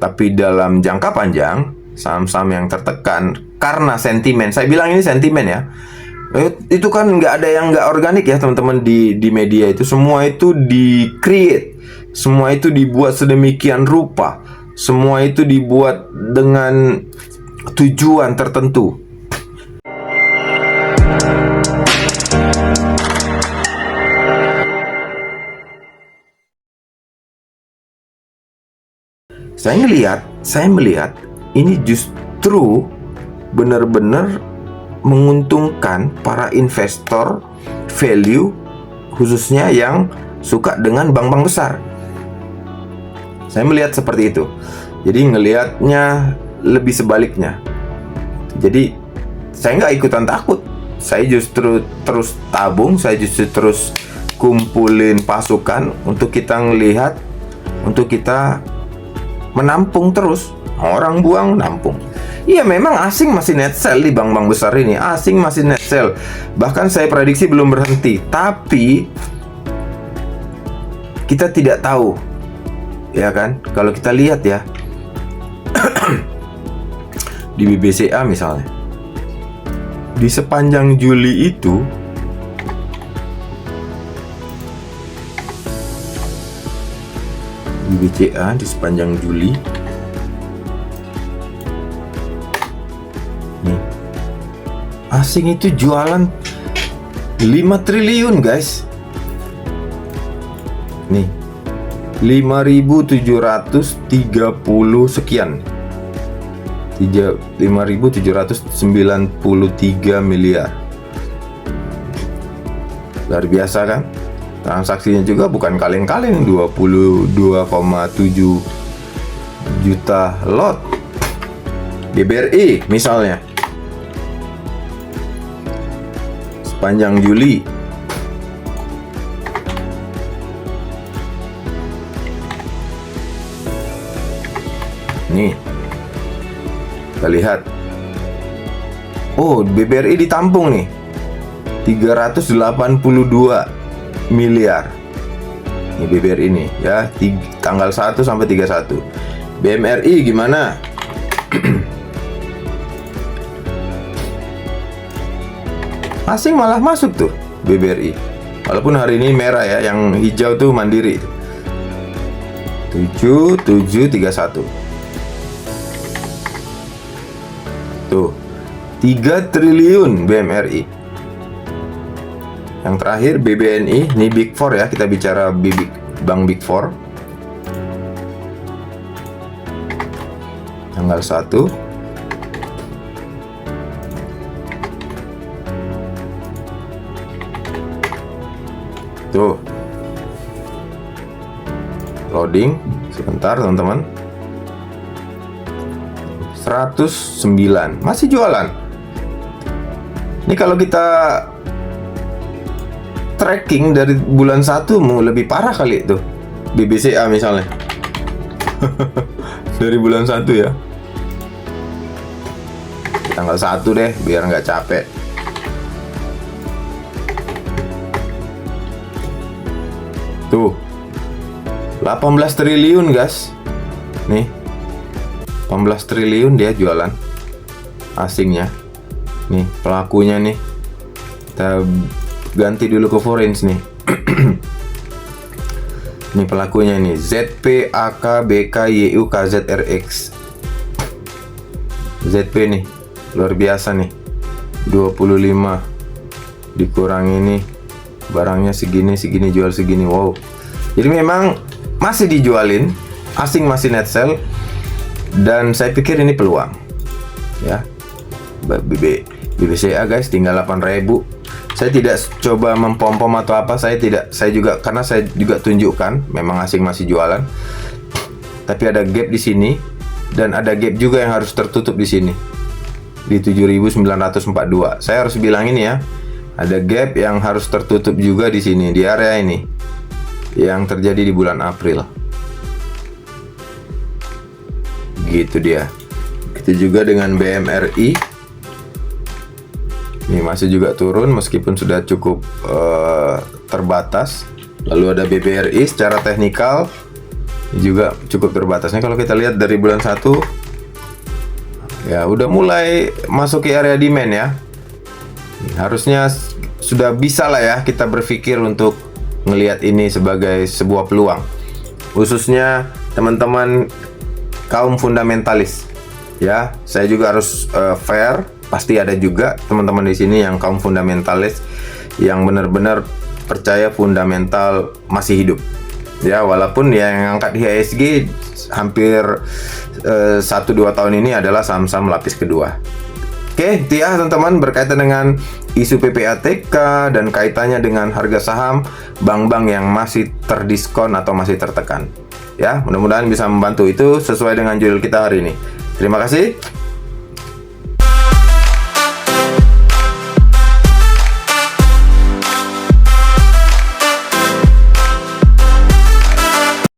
Tapi dalam jangka panjang, saham-saham yang tertekan karena sentimen, saya bilang ini sentimen ya, itu kan nggak ada yang nggak organik ya teman-teman di media itu. Semua itu di-create, semua itu dibuat sedemikian rupa, semua itu dibuat dengan tujuan tertentu. Saya melihat ini justru benar-benar menguntungkan para investor value, khususnya yang suka dengan bank-bank besar. Saya melihat seperti itu. Jadi ngelihatnya lebih sebaliknya. Jadi saya nggak ikutan takut. Saya justru terus tabung, saya justru terus kumpulin pasukan untuk kita ngelihat, untuk kita menampung terus. Orang buang, nampung. Iya, memang asing masih net sell di bank-bank besar ini. Asing masih net sell. Bahkan saya prediksi belum berhenti. Tapi kita tidak tahu, ya kan? Kalau kita lihat ya di BBCA misalnya, di sepanjang Juli itu di BCA di sepanjang Juli nih, asing itu jualan 5 triliun guys. Nih 5.730 sekian, 5.793 miliar. Luar biasa kan? Transaksinya juga bukan kaleng-kaleng, 22,7 juta lot. BBRI misalnya, sepanjang Juli nih, kita lihat, oh BBRI ditampung nih 382 miliar. Ini BBRI ini ya, tanggal 1 sampai 31. BMRI gimana? Asing malah masuk tuh BBRI. Walaupun hari ini merah ya, yang hijau tuh Mandiri. 7731. Tuh 3 triliun BMRI. Yang terakhir BBNI, ini Big Four ya, kita bicara Bank Big Four. Tanggal 1. Tuh. Loading sebentar teman-teman. 109 masih jualan. Ini kalau kita tracking dari bulan 1 mau lebih parah kali itu BBCA misalnya. Dari bulan 1 ya, tanggal 1 deh biar nggak capek. Tuh 18 triliun guys. Nih 18 triliun dia jualan asingnya. Nih pelakunya nih, kita ganti dulu ke foreign nih. Ini pelakunya nih, ZP, AK, BK, YU, KZ, RX. ZP nih luar biasa nih, 25 dikurangi nih, barangnya segini jual segini. Wow, jadi memang masih dijualin, asing masih net sell, dan saya pikir ini peluang ya. BBCA guys tinggal 8.000. Saya tidak coba mempom-pom atau apa, saya juga karena saya juga tunjukkan memang asing masih jualan. Tapi ada gap di sini dan ada gap juga yang harus tertutup di sini di 7.942. Saya harus bilang ini ya, ada gap yang harus tertutup juga di sini, di area ini yang terjadi di bulan April. Gitu dia. Begitu juga dengan BMRI. Ini masih juga turun meskipun sudah cukup terbatas. Lalu ada BBRI secara teknikal juga cukup terbatas. Nih kalau kita lihat dari bulan 1 ya udah mulai masuk ke area demand ya. Harusnya sudah bisa lah ya kita berpikir untuk ngelihat ini sebagai sebuah peluang. Khususnya teman-teman kaum fundamentalis. Ya, saya juga harus fair. Pasti ada juga teman-teman di sini yang kaum fundamentalis yang benar-benar percaya fundamental masih hidup. Ya, walaupun yang angkat IHSG hampir 1-2 tahun ini adalah saham-saham lapis kedua. Oke, itu ya teman-teman berkaitan dengan isu PPATK dan kaitannya dengan harga saham bank-bank yang masih terdiskon atau masih tertekan. Ya, mudah-mudahan bisa membantu. Itu sesuai dengan judul kita hari ini. Terima kasih.